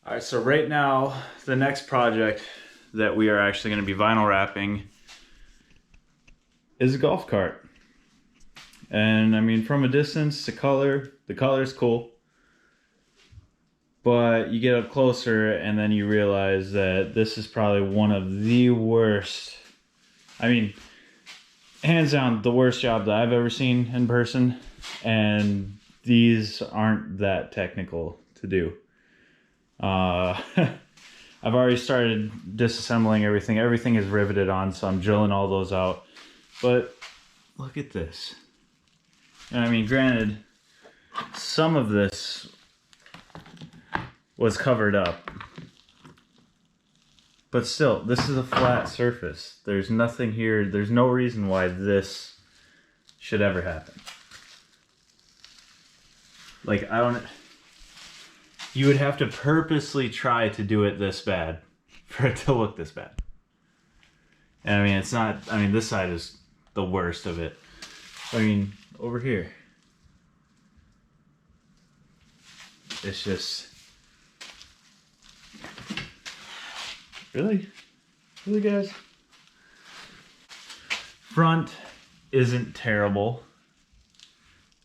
All right, so right now, the next project that we are actually going to be vinyl wrapping is a golf cart. And I mean, from a distance, the color is cool. But you get up closer and then you realize that this is probably one of the worst, I mean, hands down, the worst job that I've ever seen in person. And these aren't that technical to do. I've already started disassembling everything. Everything is riveted on, so I'm drilling all those out. But look at this. And I mean, granted, some of this was covered up. But still, this is a flat surface. There's nothing here. There's no reason why this should ever happen. Like, I don't... You would have to purposely try to do it this bad for it to look this bad. And I mean, it's not, I mean, this side is the worst of it. I mean, over here. It's just... Really? Really, guys? Front isn't terrible.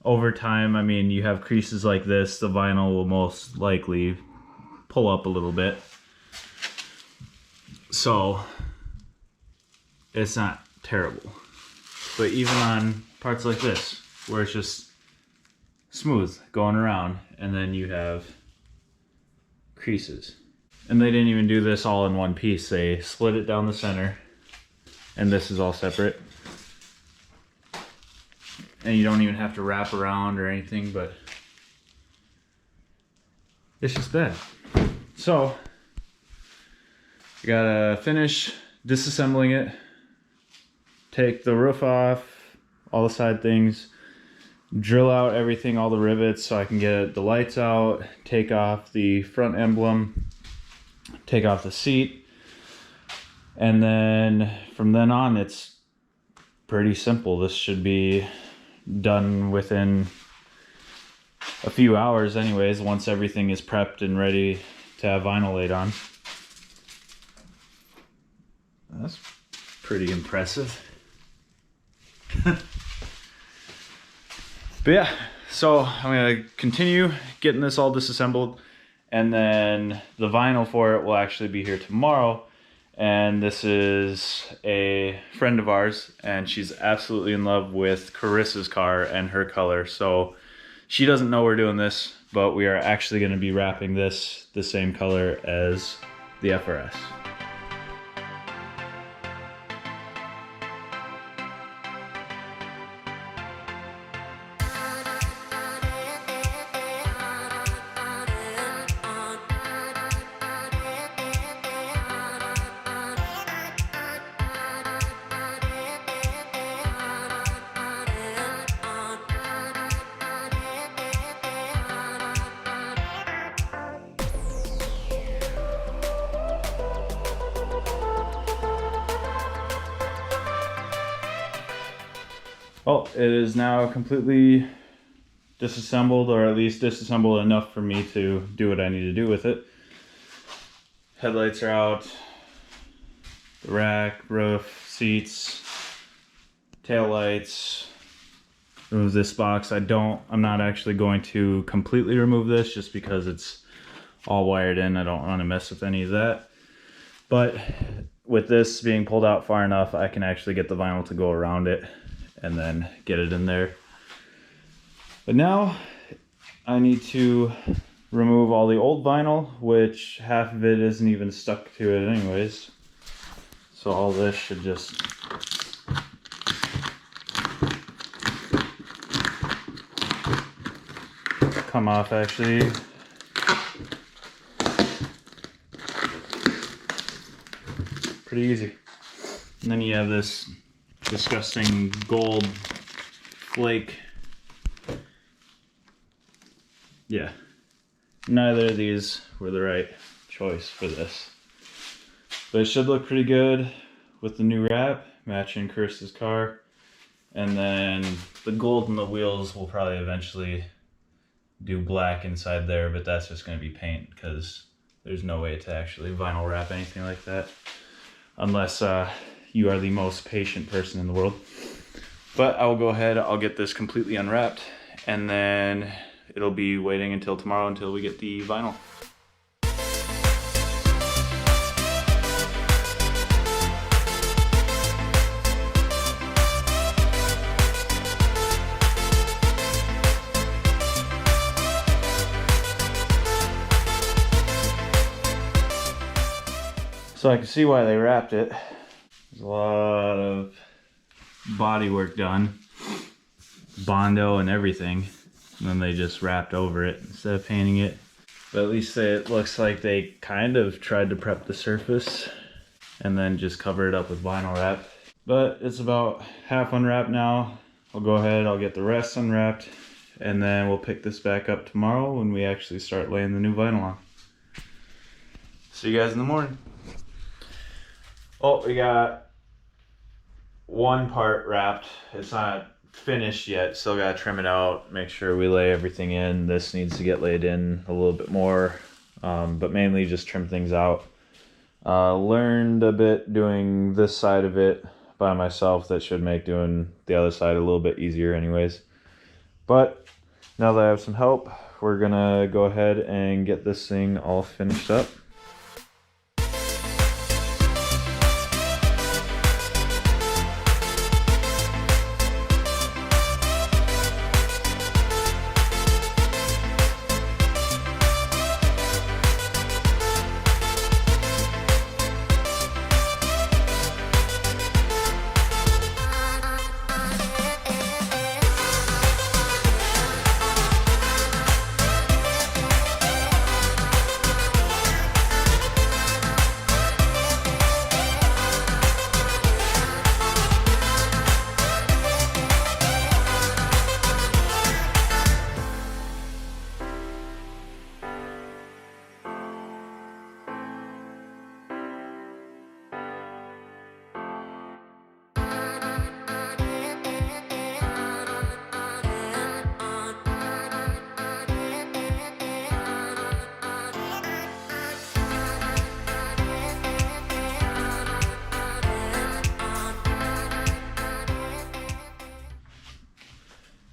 Over time, I mean, you have creases like this, the vinyl will most likely pull up a little bit. So, it's not terrible. But even on parts like this, where it's just smooth going around, and then you have creases. And they didn't even do this all in one piece. They split it down the center, and this is all separate. And you don't even have to wrap around or anything, but it's just bad. So, you gotta finish disassembling it, take the roof off, all the side things, drill out everything, all the rivets so I can get the lights out, take off the front emblem, take off the seat, and then from then on it's pretty simple. This should be done within a few hours anyways, once everything is prepped and ready to have vinyl laid on. That's pretty impressive. But yeah, so I'm gonna continue getting this all disassembled, and then the vinyl for it will actually be here tomorrow. And this is a friend of ours, and she's absolutely in love with Carissa's car and her color. So she doesn't know we're doing this, but we are actually going to be wrapping this the same color as the FRS. Well, it is now completely disassembled, or at least disassembled enough for me to do what I need to do with it. Headlights are out, the rack, roof, seats, tail lights. Remove this box. I'm not actually going to completely remove this just because it's all wired in. I don't want to mess with any of that. But with this being pulled out far enough, I can actually get the vinyl to go around it and then get it in there. But now I need to remove all the old vinyl, which half of it isn't even stuck to it anyways. So all this should just come off actually. Pretty easy. And then you have this disgusting gold flake. Yeah, neither of these were the right choice for this. But it should look pretty good with the new wrap, matching Carissa's car. And then the gold in the wheels will probably eventually do black inside there, but that's just going to be paint because There's no way to actually vinyl wrap anything like that unless you are the most patient person in the world. But I will go ahead, I'll get this completely unwrapped, and then it'll be waiting until tomorrow until we get the vinyl. So I can see why they wrapped it. There's a lot of body work done, Bondo and everything, and then they just wrapped over it instead of painting it. But at least it looks like they kind of tried to prep the surface and then just cover it up with vinyl wrap. But it's about half unwrapped now. I'll go ahead, I'll get the rest unwrapped, and then we'll pick this back up tomorrow when we actually start laying the new vinyl on. See you guys in the morning. Oh, we got one part wrapped. It's not finished yet. Still gotta trim it out, make sure we lay everything in. This needs to get laid in a little bit more, but mainly just trim things out. Learned a bit doing this side of it by myself. That should make doing the other side a little bit easier anyways. But now that I have some help, we're gonna go ahead and get this thing all finished up.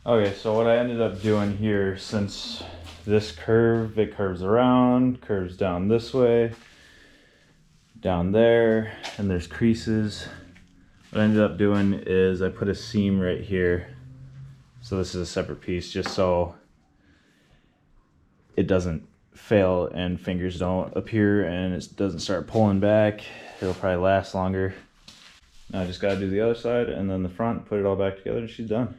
Okay, so what I ended up doing here, since this curve, it curves around, curves down this way, down there, and there's creases. What I ended up doing is I put a seam right here. So this is a separate piece just so it doesn't fail and fingers don't appear and it doesn't start pulling back. It'll probably last longer. Now I just gotta do the other side and then the front, put it all back together, and she's done.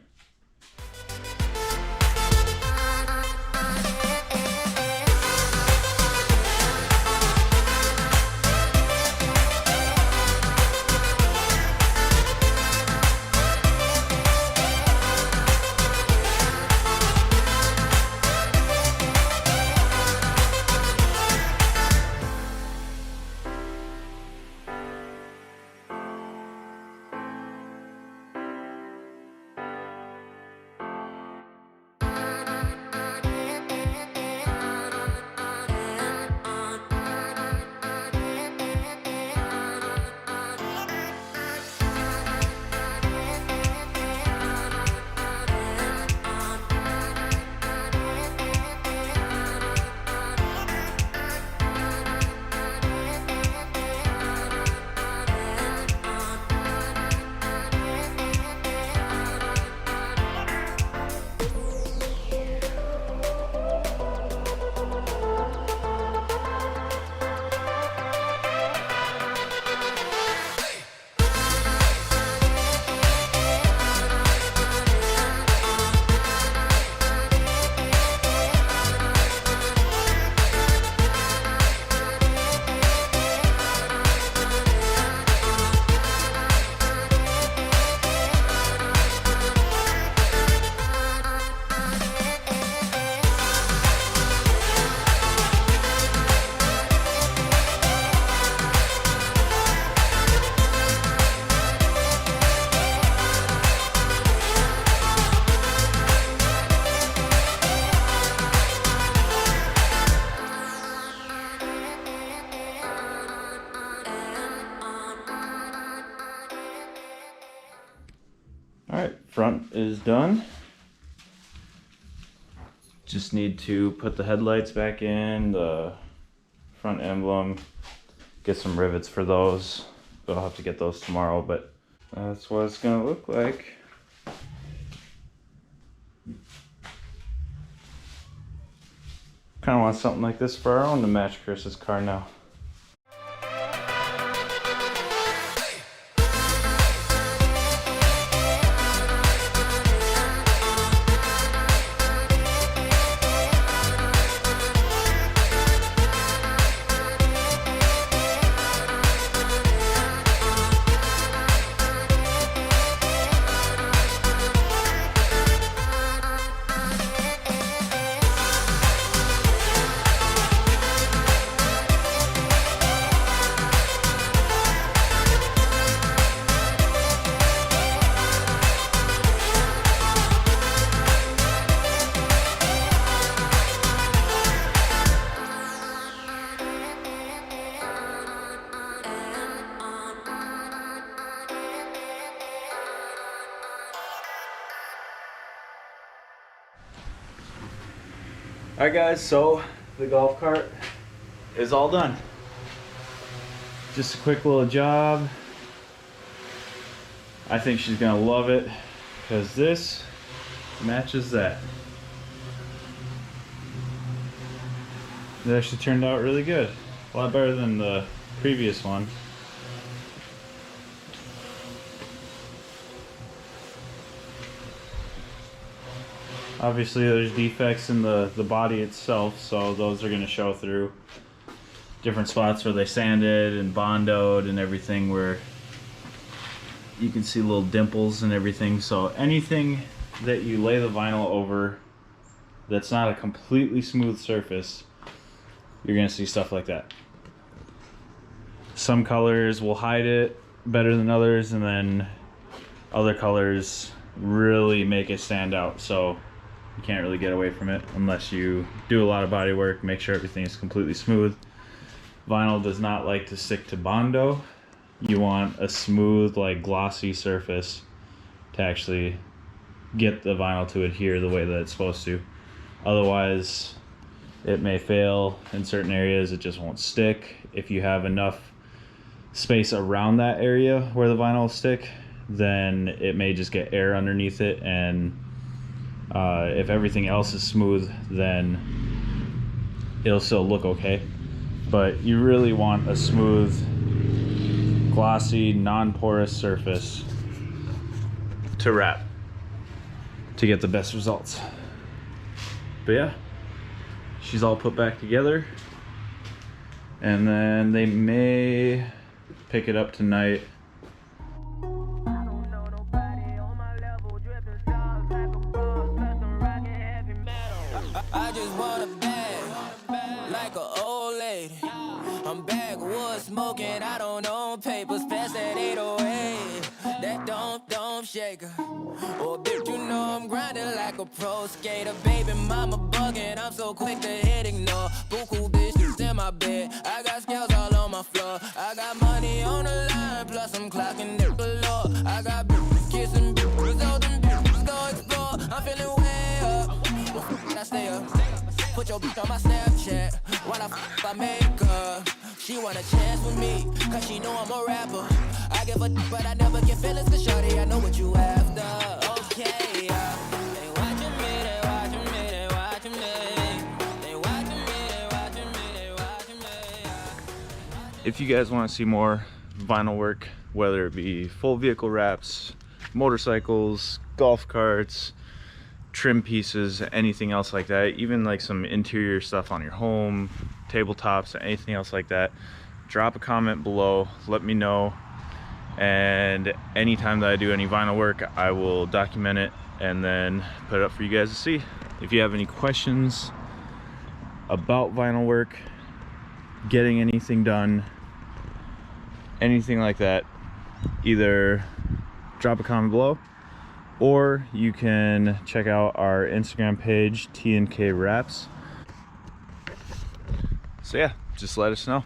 front is done. Just need to put the headlights back in, the front emblem, get some rivets for those. But I'll have to get those tomorrow, but that's what it's gonna look like. Kind of want something like this for our own to match Chris's car now. Alright guys, so the golf cart is all done. Just a quick little job. I think she's gonna love it because this matches that. It actually turned out really good. A lot better than the previous one. Obviously there's defects in the body itself, so those are going to show through. Different spots where they sanded and bondoed and everything, where you can see little dimples and everything. So anything that you lay the vinyl over that's not a completely smooth surface, you're going to see stuff like that. Some colors will hide it better than others, and then other colors really make it stand out. So you can't really get away from it unless you do a lot of body work, make sure everything is completely smooth. Vinyl does not like to stick to Bondo. You want a smooth, like glossy surface to actually get the vinyl to adhere the way that it's supposed to. Otherwise, it may fail in certain areas, it just won't stick. If you have enough space around that area where the vinyl will stick, then it may just get air underneath it, and if everything else is smooth, then it'll still look okay. But you really want a smooth, glossy, non-porous surface to wrap to get the best results. But yeah, she's all put back together, and then they may pick it up tonight. I just want a bag, like an old lady. I'm backwoods smoking, I don't own papers, pass that 808. That don't shake her. Oh, bitch, you know I'm grinding like a pro skater. Baby mama bugging, I'm so quick to hit ignore. Buku bitches in my bed, I got scales all on my floor. I got money on the line, plus I'm clocking it below. I got bitches kissing bitches, all them bitches go explore. I'm feeling way up. I stay up. Put your bitch on my Snapchat while I make her. She want a chance with me, cause she know I'm a rapper. I give a but I never get feelings, cause shawty, I know what you after. Okay, they watching me, they watching me, they watching me. They watching me, they watching me, they watching me. If you guys want to see more vinyl work, whether it be full vehicle wraps, motorcycles, golf carts, trim pieces, anything else like that, even like some interior stuff on your home, tabletops, anything else like that, drop a comment below, let me know. And anytime that I do any vinyl work, I will document it and then put it up for you guys to see. If you have any questions about vinyl work, getting anything done, anything like that, either drop a comment below, or you can check out our Instagram page, T&K Wraps. So yeah, just let us know.